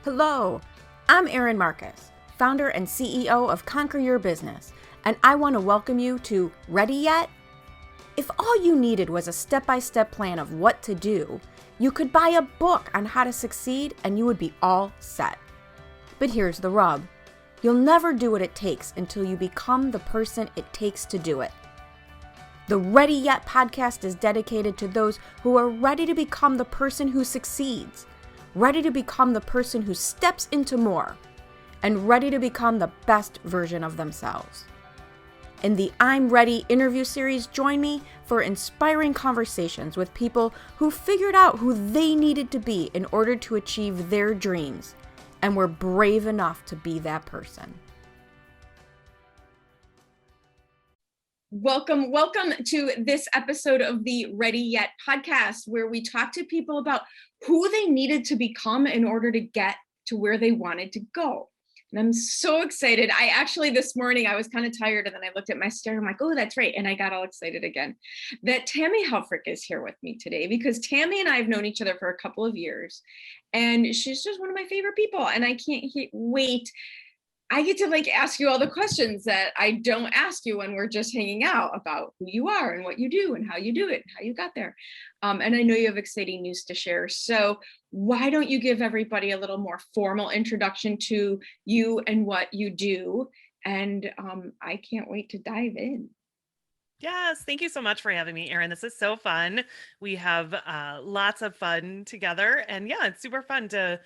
Hello, I'm Erin Marcus, founder and CEO of Conquer Your Business, and I want to welcome you to Ready Yet? If all you needed was a step-by-step plan of what to do, you could buy a book on how to succeed and you would be all set. But here's the rub. You'll never do what it takes until you become the person it takes to do it. The Ready Yet podcast is dedicated to those who are ready to become the person who succeeds, ready to become the person who steps into more, and ready to become the best version of themselves. In the I'm Ready interview series, join me for inspiring conversations with people who figured out who they needed to be in order to achieve their dreams and were brave enough to be that person. Welcome to this episode of the Ready Yet podcast, where we talk to people about who they needed to become in order to get to where they wanted to go. And I'm so excited. This morning, I was kind of tired, and then I looked at my stare. I'm like, oh, that's right. And I got all excited again that Tammy Helfrich is here with me today, because Tammy and I have known each other for a couple of years, and she's just one of my favorite people. And I can't wait. I get to ask you all the questions that I don't ask you when we're just hanging out about who you are and what you do and how you do it and how you got there. And I know you have exciting news to share. So why don't you give everybody a little more formal introduction to you and what you do? And I can't wait to dive in. Yes, thank you so much for having me, Erin. This is so fun. We have lots of fun together. And yeah, it's super fun to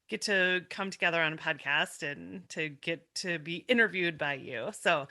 get to come together on a podcast and to get to be interviewed by you. So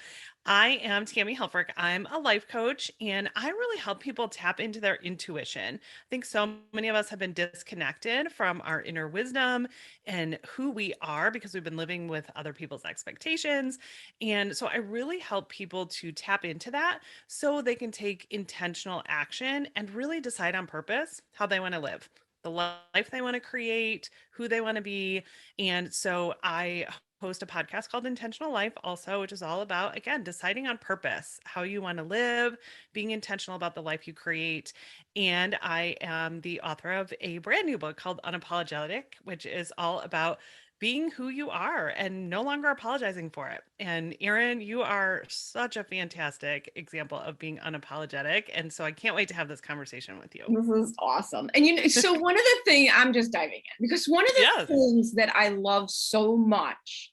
I am Tammy Helfrich. I'm a life coach, and I really help people tap into their intuition. I think so many of us have been disconnected from our inner wisdom and who we are because we've been living with other people's expectations. And so I really help people to tap into that so they can take intentional action and really decide on purpose how they want to live, the life they want to create, who they want to be. And so I host a podcast called Intentional Life also, which is all about, again, deciding on purpose, how you want to live, being intentional about the life you create. And I am the author of a brand new book called Unapologetic, which is all about being who you are and no longer apologizing for it. And Erin, you are such a fantastic example of being unapologetic. And so I can't wait to have this conversation with you. This is awesome. And so one of the things, I'm just diving in, because one of the things that I love so much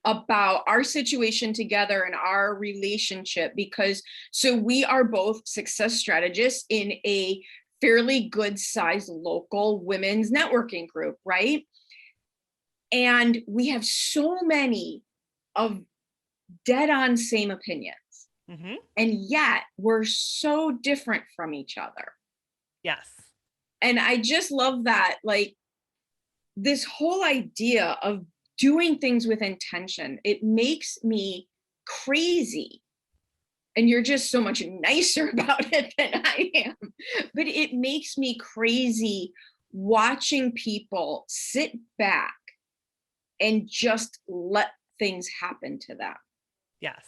about our situation together and our relationship, because so we are both success strategists in a fairly good sized local women's networking group, right? And we have so many of dead on same opinions. Mm-hmm. And yet we're so different from each other. Yes. And I just love that, this whole idea of doing things with intention. It makes me crazy. And you're just so much nicer about it than I am. But it makes me crazy watching people sit back and just let things happen to them. Yes.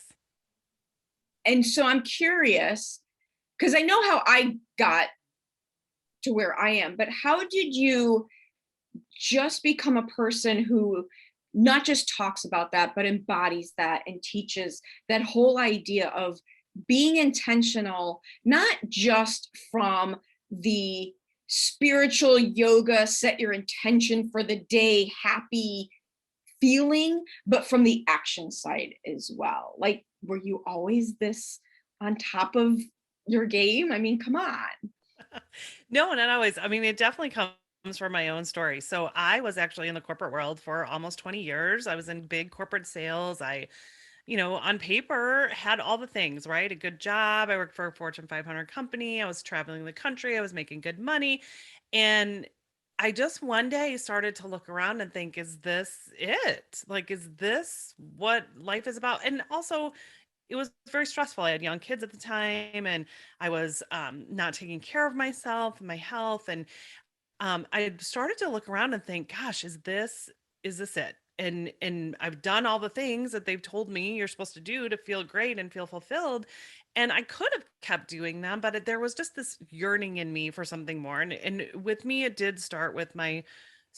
And so I'm curious, because I know how I got to where I am, but how did you just become a person who not just talks about that, but embodies that and teaches that whole idea of being intentional, not just from the spiritual yoga, set your intention for the day, happy feeling, but from the action side as well? Were you always this on top of your game? I mean, come on. No, not always. I mean, it definitely comes from my own story. So I was actually in the corporate world for almost 20 years. I was in big corporate sales. I, on paper had all the things, right? A good job. I worked for a Fortune 500 company. I was traveling the country. I was making good money. And I just one day started to look around and think, is this it? Is this what life is about? And also, it was very stressful. I had young kids at the time, and I was not taking care of myself and my health. And I started to look around and think, gosh, is this it? And I've done all the things that they've told me you're supposed to do to feel great and feel fulfilled. And I could have kept doing them, but there was just this yearning in me for something more. And with me, it did start with my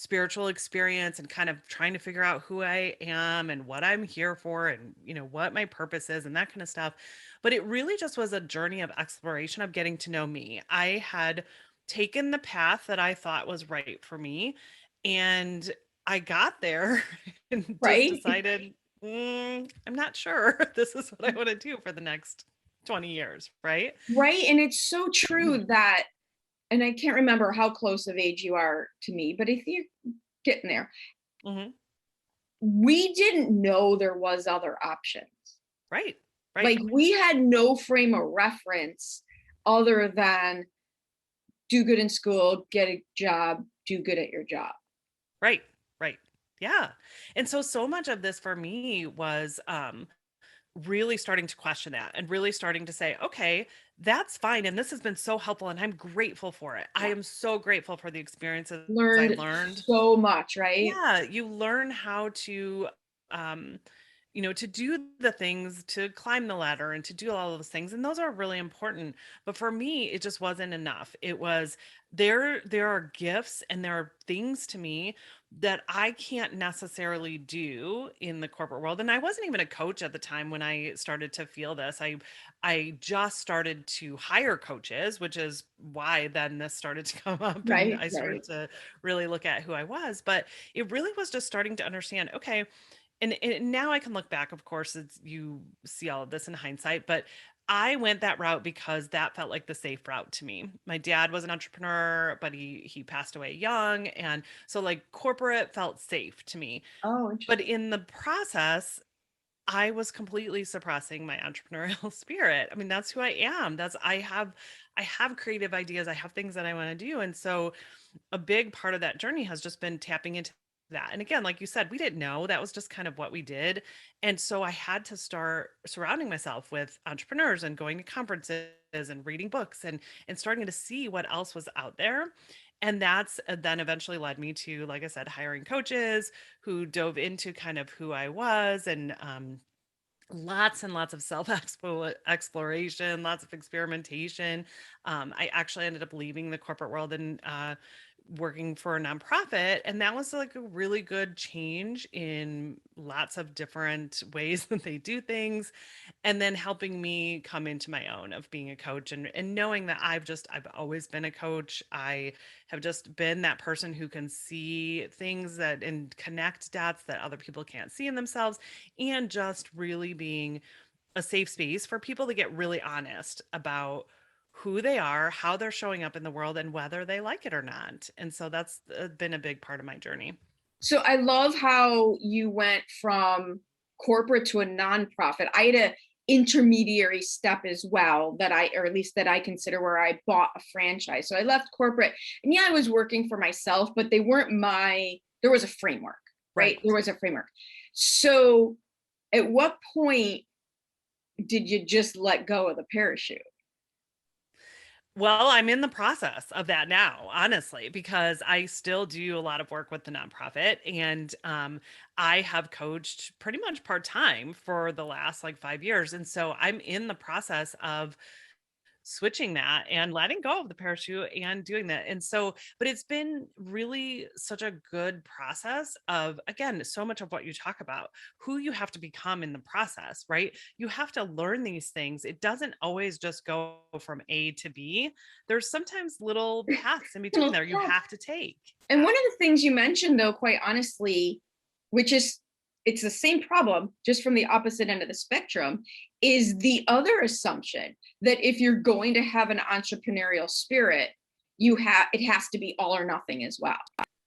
spiritual experience and kind of trying to figure out who I am and what I'm here for and, what my purpose is and that kind of stuff. But it really just was a journey of exploration of getting to know me. I had taken the path that I thought was right for me, and I got there and just Right? decided, I'm not sure this is what I want to do for the next 20 years, right? Right. And it's so true that, and I can't remember how close of age you are to me, but if you're getting there, Hmm. we didn't know there was other options. Right, right, Like we had no frame of reference other than do good in school, get a job, do good at your job. right, right. Yeah. And so much of this for me was really starting to question that and really starting to say, okay, that's fine. And this has been so helpful. And I'm grateful for it. I Yeah. am so grateful for the experiences I Learned learned. so much, right? Yeah. You learn how um, to do the things, to climb the ladder and to do all of those things. And those are really important. But for me, it just wasn't enough. It was there are gifts and there are things to me that I can't necessarily do in the corporate world. And I wasn't even a coach at the time when I started to feel this. I just started to hire coaches, which is why then this started to come up and Right, I started right. to really look at who I was. But it really was just starting to understand, okay, and now I can look back, of course, it's you see all of this in hindsight, but I went that route because that felt like the safe route to me. My dad was an entrepreneur, but he passed away young, and so like corporate felt safe to me. Oh, But interesting. in the process, I was completely suppressing my entrepreneurial spirit. I mean, that's who I am. That's I have creative ideas. I have things that I want to do. And so a big part of that journey has just been tapping into that. And again, like you said, we didn't know. That was just kind of what we did. And so I had to start surrounding myself with entrepreneurs and going to conferences and reading books and starting to see what else was out there. And that's then eventually led me to, like I said, hiring coaches who dove into kind of who I was and lots and lots of self exploration, lots of experimentation. I actually ended up leaving the corporate world and working for a nonprofit. And that was like a really good change in lots of different ways that they do things. And then helping me come into my own of being a coach and knowing that I've always been a coach. I have just been that person who can see things that and connect dots that other people can't see in themselves, and just really being a safe space for people to get really honest about who they are, how they're showing up in the world, and whether they like it or not. And so that's been a big part of my journey. So I love how you went from corporate to a nonprofit. I had a intermediary step as well that or at least that I consider, where I bought a franchise. So I left corporate, and yeah, I was working for myself, but they weren't there was a framework, right? Right. There was a framework. So at what point did you just let go of the parachute? Well, I'm in the process of that now, honestly, because I still do a lot of work with the nonprofit, and I have coached pretty much part time for the last like 5 years. And so I'm in the process of switching that and letting go of the parachute and doing that. And so, but it's been really such a good process of, again, so much of what you talk about, who you have to become in the process, right? You have to learn these things. It doesn't always just go from A to B. There's sometimes little paths in between there you have to take. And one of the things you mentioned, though, quite honestly, which is it's the same problem, just from the opposite end of the spectrum, is the other assumption that if you're going to have an entrepreneurial spirit, it has to be all or nothing as well.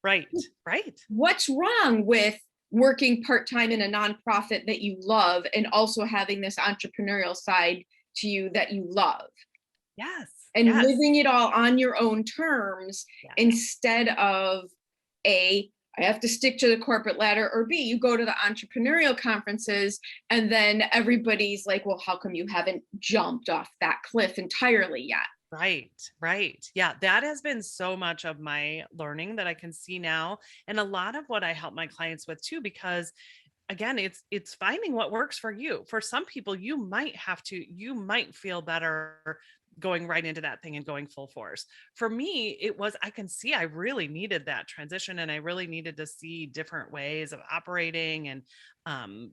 Right, right. What's wrong with working part-time in a nonprofit that you love and also having this entrepreneurial side to you that you love? Yes, And yes, living it all on your own terms, yes. instead of A, I have to stick to the corporate ladder, or B, you go to the entrepreneurial conferences and then everybody's like, well, how come you haven't jumped off that cliff entirely yet? Right, right. Yeah, that has been so much of my learning that I can see now, and a lot of what I help my clients with too, because again, it's finding what works for you. For some people, you might feel better going right into that thing and going full force. For me, it was, I can see I really needed that transition, and I really needed to see different ways of operating and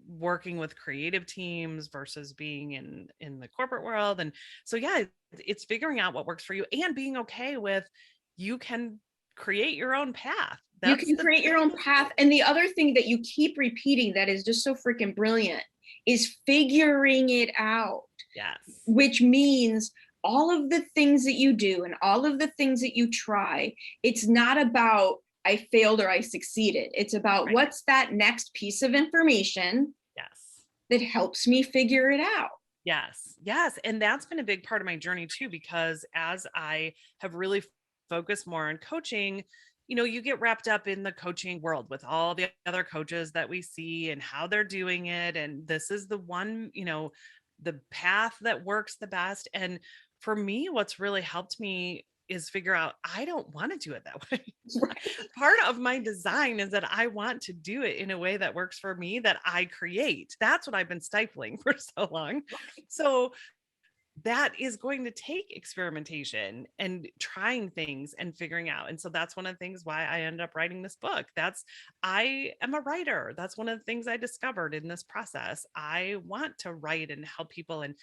working with creative teams versus being in the corporate world. And so, yeah, it's figuring out what works for you and being okay with, you can create your own path. You That's can the create your own path. And the other thing that you keep repeating that is just so freaking brilliant is figuring it out, yes, which means all of the things that you do and all of the things that you try, it's not about I failed or I succeeded. It's about right. what's that next piece of information Yes. that helps me figure it out. Yes. Yes. And that's been a big part of my journey too, because as I have really focused more on coaching, you get wrapped up in the coaching world with all the other coaches that we see and how they're doing it. And this is the one, the path that works the best. And for me, what's really helped me is figure out I don't want to do it that way. Right. Part of my design is that I want to do it in a way that works for me, that I create. That's what I've been stifling for so long. So that is going to take experimentation and trying things and figuring out. And so that's one of the things why I ended up writing this book. I am a writer. That's one of the things I discovered in this process. I want to write and help people. And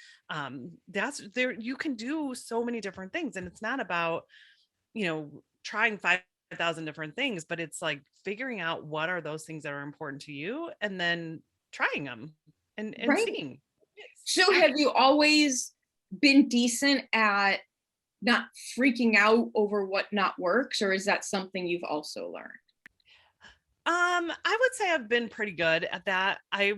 that's there, you can do so many different things. And it's not about, trying 5,000 different things, but it's like figuring out what are those things that are important to you and then trying them and Right. seeing. So have you always been decent at not freaking out over what not works, or is that something you've also learned? I would say I've been pretty good at that. I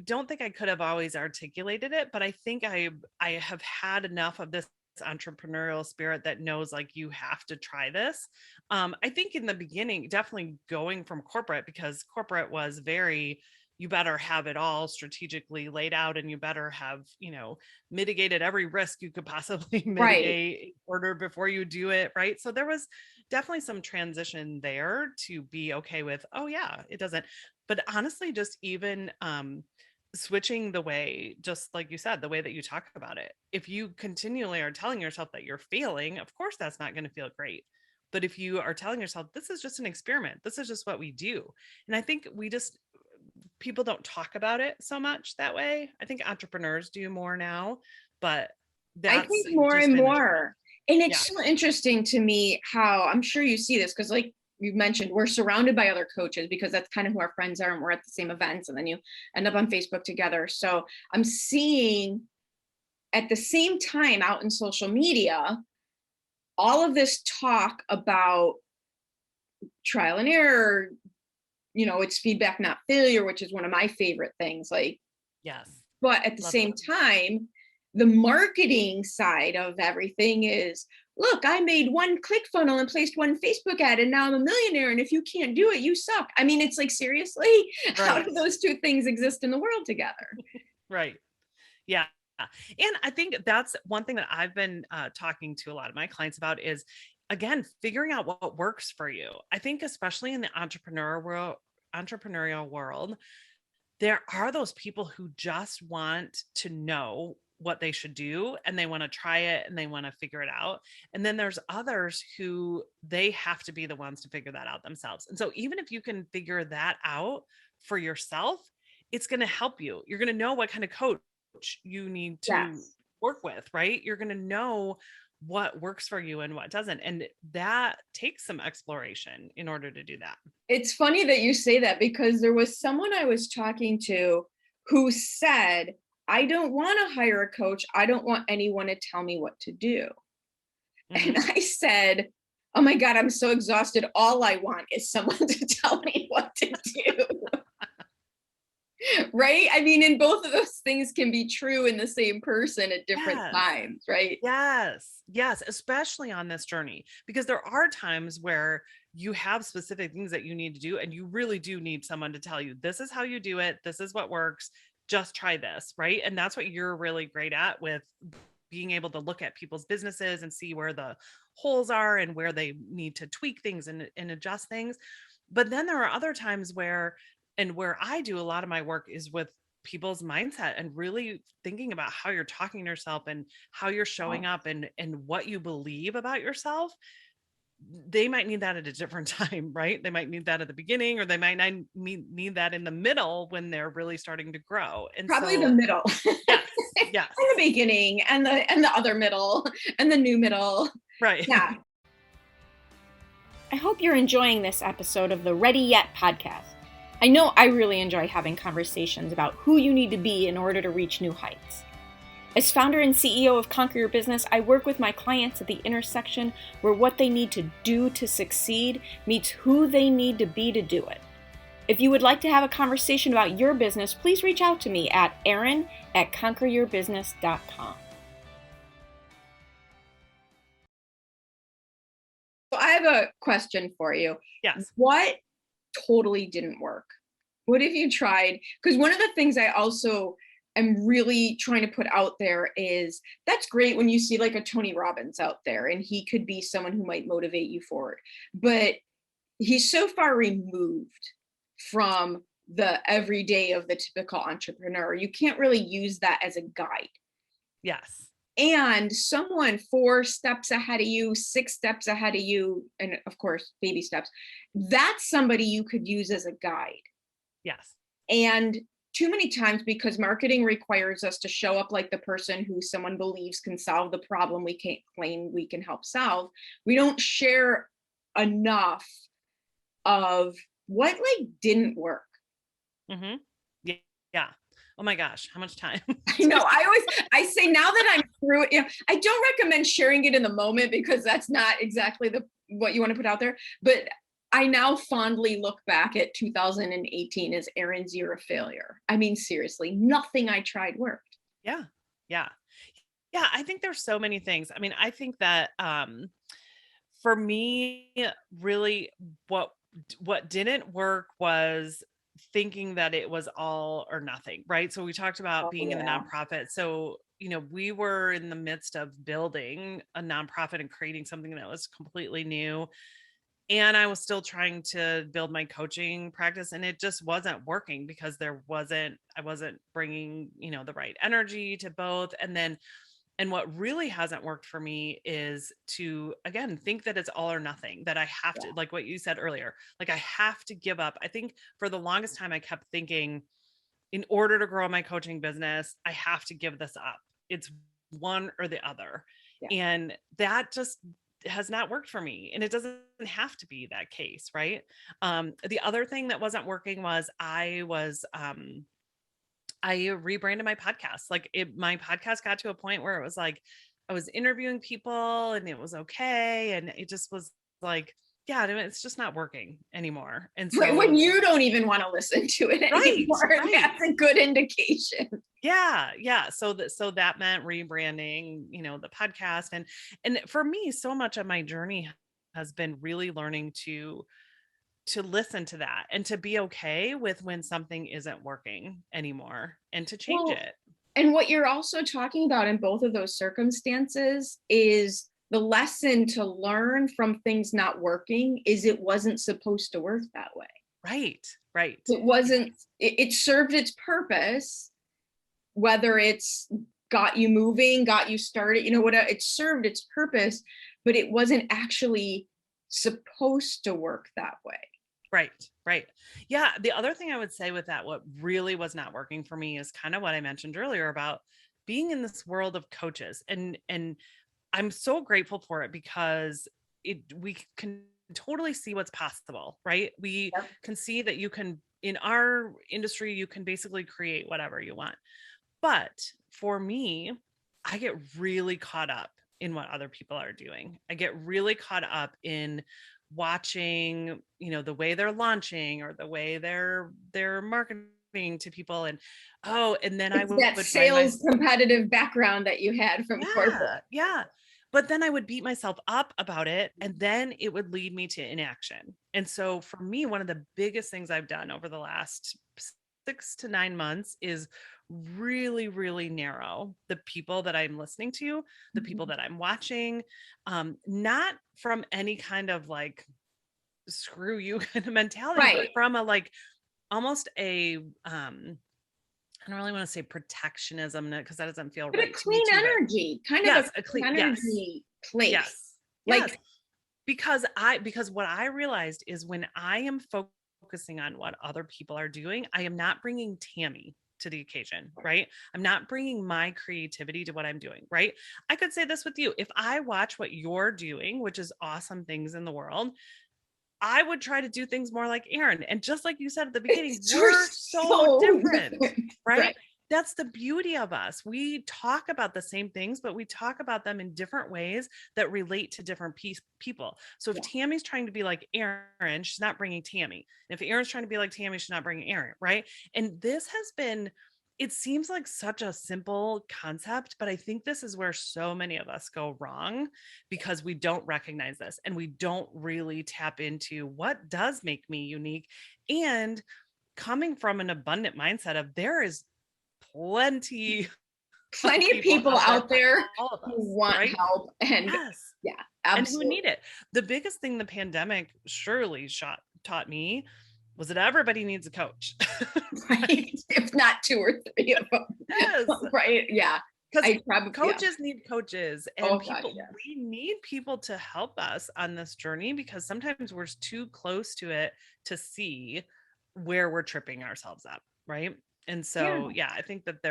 don't think I could have always articulated it, but I think I have had enough of this entrepreneurial spirit that knows like you have to try this. I think in the beginning, definitely going from corporate, because corporate was very, you better have it all strategically laid out, and you better have, mitigated every risk you could possibly mitigate in order before you do it. Right. So there was definitely some transition there to be okay with, oh yeah, it doesn't. But honestly, just even switching the way, just like you said, the way that you talk about it. If you continually are telling yourself that you're failing, of course that's not going to feel great. But if you are telling yourself, this is just an experiment, this is just what we do. And I think people don't talk about it so much that way. I think entrepreneurs do more now, but I that's think more just and been more. And it's yeah. so interesting to me how, I'm sure you see this, because like you mentioned, we're surrounded by other coaches because that's kind of who our friends are, and we're at the same events, and then you end up on Facebook together. So I'm seeing at the same time out in social media, all of this talk about trial and error, it's feedback, not failure, which is one of my favorite things. Like, Yes. but at the Love same that. time, the marketing side of everything is, look, I made one ClickFunnels and placed one Facebook ad, and now I'm a millionaire. And if you can't do it, you suck. I mean, it's like, seriously, how Right. do those two things exist in the world together? Right. Yeah. And I think that's one thing that I've been talking to a lot of my clients about is, again, figuring out what works for you. I think especially in the entrepreneurial world, there are those people who just want to know what they should do, and they want to try it and they want to figure it out. And then there's others who they have to be the ones to figure that out themselves. And so even if you can figure that out for yourself, it's going to help you. You're going to know what kind of coach you need to Yes. work with, right? You're going to know what works for you and what doesn't. And that takes some exploration in order to do that. It's funny that you say that, because there was someone I was talking to who said, I don't want to hire a coach. I don't want anyone to tell me what to do. Mhm. And I said, oh my God, I'm so exhausted. All I want is someone to tell me what to do. Right? I mean, and both of those things can be true in the same person at different Yes. times, right? Yes. Yes. Especially on this journey, because there are times where you have specific things that you need to do, and you really do need someone to tell you, this is how you do it. This is what works. Just try this. Right. And that's what you're really great at, with being able to look at people's businesses and see where the holes are and where they need to tweak things and adjust things. But then there are other times where I do a lot of my work is with people's mindset and really thinking about how you're talking to yourself and how you're showing up and what you believe about yourself, they might need that at a different time, right? They might need that at the beginning, or they might not need that in the middle when they're really starting to grow. And Probably so, the middle. yes, yes, In the beginning and the other middle and the new middle. right. Yeah. I hope you're enjoying this episode of the Ready Yet podcast. I know I really enjoy having conversations about who you need to be in order to reach new heights. As founder and CEO of Conquer Your Business, I work with my clients at the intersection where what they need to do to succeed meets who they need to be to do it. If you would like to have a conversation about your business, please reach out to me at erin@conqueryourbusiness.com. So I have a question for you. Yes. What totally didn't work? What have you tried? Because one of the things I also am really trying to put out there is that's great when you see like a Tony Robbins out there and he could be someone who might motivate you forward. But he's so far removed from the everyday of the typical entrepreneur. You can't really use that as a guide. Yes. And someone 4 steps ahead of you, 6 steps ahead of you, and of course, baby steps, that's somebody you could use as a guide. Yes. And too many times, because marketing requires us to show up like the person who someone believes can solve the problem we can't claim we can help solve, we don't share enough of what like didn't work. Mm-hmm. Yeah. Yeah. Oh my gosh, how much time? I know. I say now that I'm through it, I don't recommend sharing it in the moment because that's not exactly what you want to put out there. But I now fondly look back at 2018 as Erin's year of failure. I mean, seriously, nothing I tried worked. Yeah. Yeah. Yeah. I think there's so many things. I mean, I think that for me, really what didn't work was thinking that it was all or nothing, right? So we talked about being in the nonprofit. So, we were in the midst of building a nonprofit and creating something that was completely new. And I was still trying to build my coaching practice, and it just wasn't working because I wasn't bringing, the right energy to both. And what really hasn't worked for me is to, again, think that it's all or nothing, that I have to, like what you said earlier, like I have to give up. I think for the longest time, I kept thinking, in order to grow my coaching business, I have to give this up. It's one or the other. Yeah. And that just has not worked for me. And it doesn't have to be that case, right? The other thing that wasn't working was I rebranded my podcast. My podcast got to a point where it was like, I was interviewing people and it was okay. And it just was like, yeah, it's just not working anymore. And so when you don't even want to listen to it anymore, right. That's a good indication. Yeah. Yeah. So that meant rebranding, the podcast. And for me, so much of my journey has been really learning to listen to that and to be okay with when something isn't working anymore and to change it. And what you're also talking about in both of those circumstances is the lesson to learn from things not working is it wasn't supposed to work that way. Right. Right. It wasn't, it served its purpose, whether it's got you moving, got you started, whatever, it served its purpose, but it wasn't actually supposed to work that way. Right. Right. Yeah. The other thing I would say with that, what really was not working for me is kind of what I mentioned earlier about being in this world of coaches. And I'm so grateful for it because we can totally see what's possible, right? We can see that you can, in our industry, you can basically create whatever you want. But for me, I get really caught up in what other people are doing. I get really caught up in watching, the way they're launching or the way they're marketing to people. And then I would that sales competitive background that you had from corporate. Yeah. But then I would beat myself up about it, and then it would lead me to inaction. And so for me, one of the biggest things I've done over the last 6 to 9 months is really, really narrow the people that I'm listening to, the people that I'm watching, not from any kind of like screw you kind of mentality, but from a like almost a I don't really want to say protectionism because that doesn't feel But a right to me clean too, but energy, kind of yes, a a clean clean, yes, energy place. yes, yes. Like, Because what I realized is when I am focusing on what other people are doing, I am not bringing Tammy to the occasion, right? I'm not bringing my creativity to what I'm doing, right? I could say this with you. If I watch what you're doing, which is awesome things in the world, I would try to do things more like Erin. And just like you said at the beginning, we're so different, right? right. That's the beauty of us. We talk about the same things, but we talk about them in different ways that relate to different people. So if Yeah. Tammy's trying to be like Erin, she's not bringing Tammy. And if Erin's trying to be like Tammy, she's not bringing Erin, right? And this has been, it seems like such a simple concept, but I think this is where so many of us go wrong because we don't recognize this and we don't really tap into what does make me unique. And coming from an abundant mindset of there is plenty Plenty of people out there all of who us, want right? help, and Yes. yeah, And who absolutely. need it. The biggest thing the pandemic surely taught me was that everybody needs a coach. Right? If not two or three of them. Yes. Right. Yeah. Because Yeah. coaches need coaches and Oh gosh, people, yeah. we need people to help us on this journey because sometimes we're too close to it to see where we're tripping ourselves up, right? And Yeah. so yeah, I think that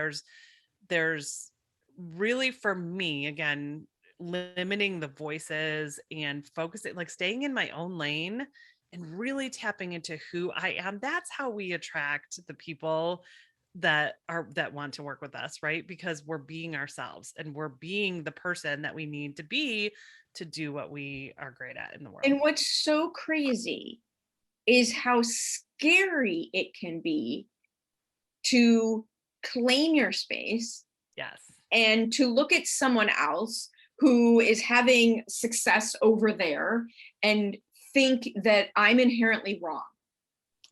there's really, for me, again, limiting the voices and focusing, like staying in my own lane and really tapping into who I am. That's how we attract the people that want to work with us, right? Because we're being ourselves and we're being the person that we need to be to do what we are great at in the world. And what's so crazy is how scary it can be to claim your space Yes. and to look at someone else who is having success over there and think that I'm inherently wrong.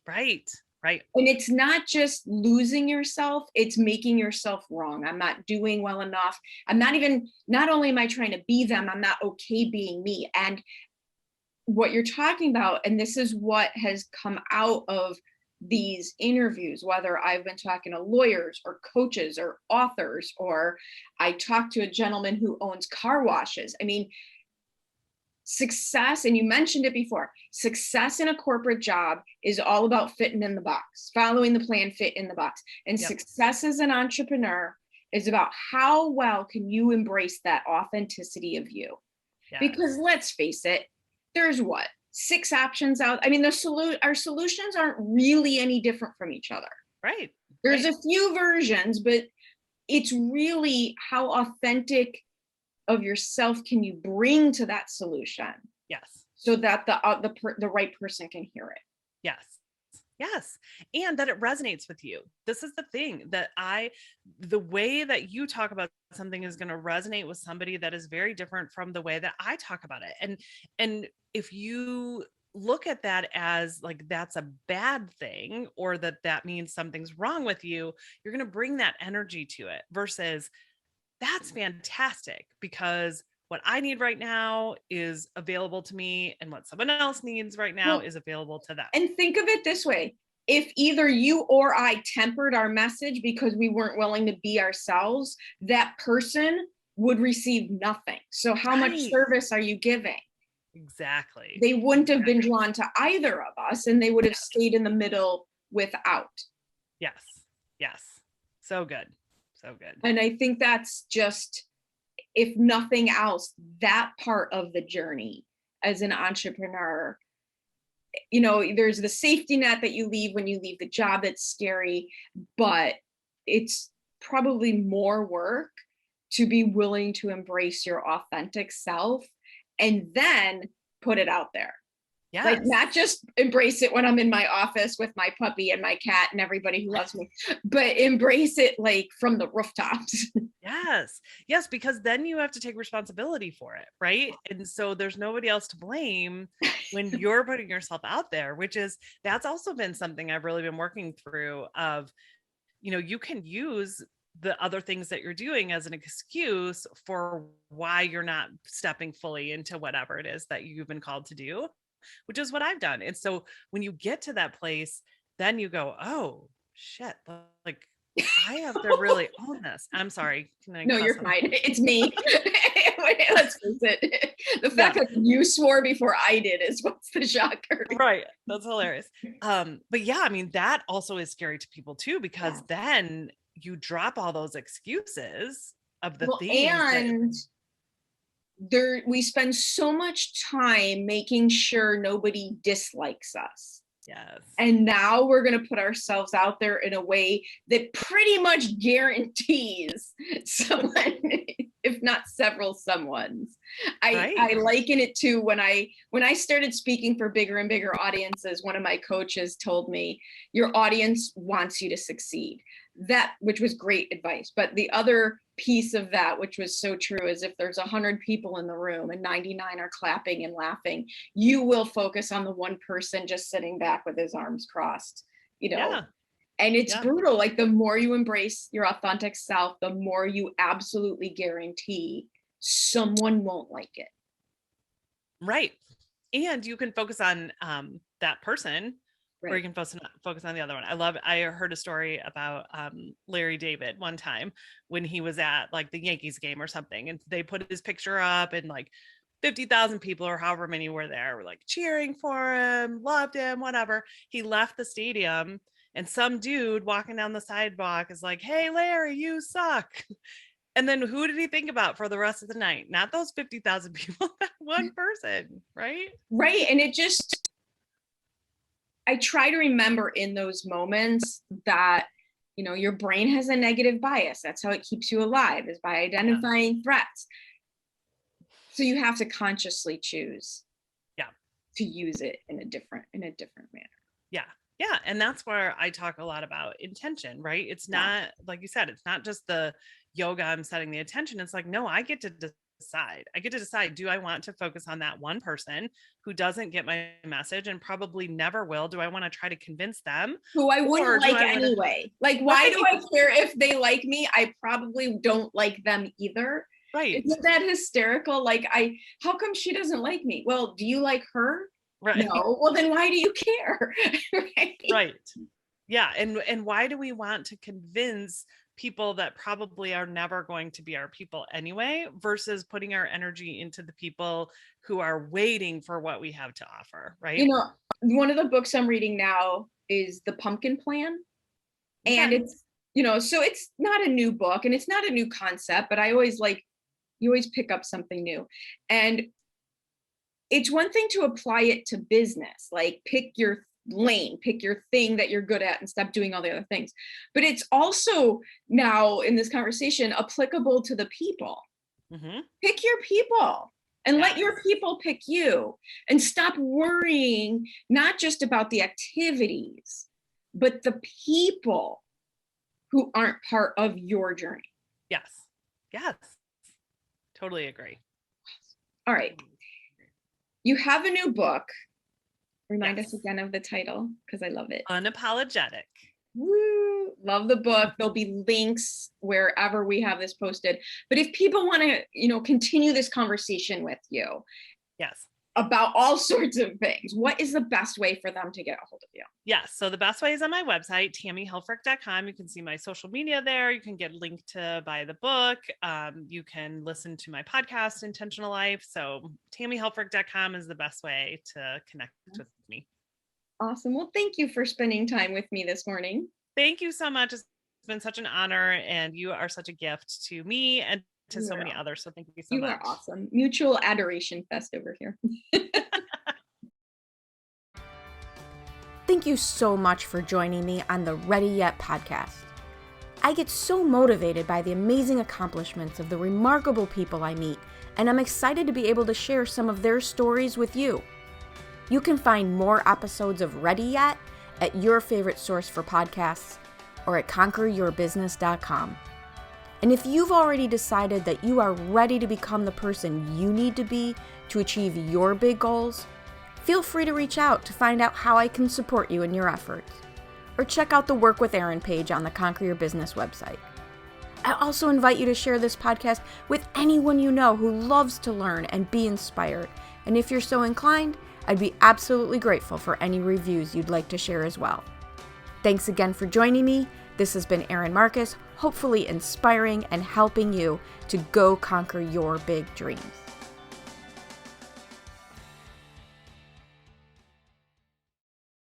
Right. Right. And it's not just losing yourself, it's making yourself wrong. I'm not doing well enough. Not only am I trying to be them, I'm not okay being me. And what you're talking about, and this is what has come out of these interviews, whether I've been talking to lawyers or coaches or authors, or I talked to a gentleman who owns car washes. I mean, success, and you mentioned it before, success in a corporate job is all about fitting in the box, following the plan, fit in the box. And Yep. success as an entrepreneur is about how well can you embrace that authenticity of you. Yes. Because let's face it, there's what, 6 options out. I mean, our solutions aren't really any different from each other. Right. There's Right. a few versions, but it's really how authentic of yourself can you bring to that solution Yes. so that the right person can hear it. Yes. Yes. And that it resonates with you. This is the thing that the way that you talk about something is going to resonate with somebody that is very different from the way that I talk about it. And if you look at that as like that's a bad thing or that means something's wrong with you, you're going to bring that energy to it versus that's fantastic because what I need right now is available to me and what someone else needs right now is available to them. And think of it this way. If either you or I tempered our message because we weren't willing to be ourselves, that person would receive nothing. So how much service are you giving? Exactly. They wouldn't have been drawn to either of us and they would have stayed in the middle without. Yes. Yes. So good. So good. And I think that's just, if nothing else, that part of the journey as an entrepreneur. You know, there's the safety net that you leave when you leave the job that's scary, but it's probably more work to be willing to embrace your authentic self and then put it out there. Yes. Like, not just embrace it when I'm in my office with my puppy and my cat and everybody who loves me, but embrace it like from the rooftops. Yes. Yes. Because then you have to take responsibility for it. Right. And so there's nobody else to blame when you're putting yourself out there, that's also been something I've really been working through of, you can use the other things that you're doing as an excuse for why you're not stepping fully into whatever it is that you've been called to do, which is what I've done. And so when you get to that place, then you go, oh shit, like I have to really own this. I'm sorry. Can I No, cuss you're on- fine. It's me. Let's face it. The fact that you swore before I did is what's the shocker. Right. That's hilarious. But yeah, I mean, that also is scary to people too, because then you drop all those excuses of the things and we spend so much time making sure nobody dislikes us. Yes. And now we're going to put ourselves out there in a way that pretty much guarantees someone, if not several someones. I liken it to when I started speaking for bigger and bigger audiences, one of my coaches told me, your audience wants you to succeed. Which was great advice. But the other piece of that, which was so true, is if there's 100 people in the room and 99 are clapping and laughing, you will focus on the one person just sitting back with his arms crossed, and it's brutal. Like, the more you embrace your authentic self, the more you absolutely guarantee someone won't like it. Right. And you can focus on that person. Right. Or you can focus on the other one. I heard a story about Larry David one time when he was at like the Yankees game or something, and they put his picture up, and like 50,000 people or however many were there were like cheering for him, loved him, whatever. He left the stadium, and some dude walking down the sidewalk is like, "Hey, Larry, you suck." And then who did he think about for the rest of the night? Not those 50,000 people, that one person, right? Right. And I try to remember in those moments that, your brain has a negative bias. That's how it keeps you alive, is by identifying threats. So you have to consciously choose to use it in a different manner. Yeah. Yeah. And that's where I talk a lot about intention, right? It's not, like you said, it's not just the yoga, I'm setting the intention. It's like, no, I get to decide, do I want to focus on that one person who doesn't get my message and probably never will? Do I want to try to convince them? Who I wouldn't like anyway. Like, why do I care if they like me? I probably don't like them either. Right. Isn't that hysterical? Like, how come she doesn't like me? Well, do you like her? Right. No. Well, then why do you care? Right. Yeah. And why do we want to convince people that probably are never going to be our people anyway, versus putting our energy into the people who are waiting for what we have to offer, right? One of the books I'm reading now is The Pumpkin Plan. Okay. And it's, so it's not a new book and it's not a new concept, but you always pick up something new. And it's one thing to apply it to business, like pick your lane, pick your thing that you're good at and stop doing all the other things. But it's also now in this conversation applicable to the people. Mm-hmm. Pick your people and let your people pick you, and stop worrying not just about the activities, but the people who aren't part of your journey. Yes. Totally agree. All right. You have a new book. Remind us again of the title, because I love it. Unapologetic. Woo! Love the book. There'll be links wherever we have this posted. But if people want to, continue this conversation with you, about all sorts of things, what is the best way for them to get a hold of you? Yes. So the best way is on my website, tammyhelfrich.com. You can see my social media there. You can get a link to buy the book. You can listen to my podcast, Intentional Life. So tammyhelfrich.com is the best way to connect with me. Awesome. Well, thank you for spending time with me this morning. Thank you so much. It's been such an honor, and you are such a gift to me and to so many others. So thank you so much. You are awesome. Mutual adoration fest over here. Thank you so much for joining me on the Ready Yet podcast. I get so motivated by the amazing accomplishments of the remarkable people I meet, and I'm excited to be able to share some of their stories with you. You can find more episodes of Ready Yet at your favorite source for podcasts or at conqueryourbusiness.com. And if you've already decided that you are ready to become the person you need to be to achieve your big goals, feel free to reach out to find out how I can support you in your efforts. Or check out the Work with Erin page on the Conquer Your Business website. I also invite you to share this podcast with anyone you know who loves to learn and be inspired. And if you're so inclined, I'd be absolutely grateful for any reviews you'd like to share as well. Thanks again for joining me. This has been Erin Marcus, hopefully inspiring and helping you to go conquer your big dreams.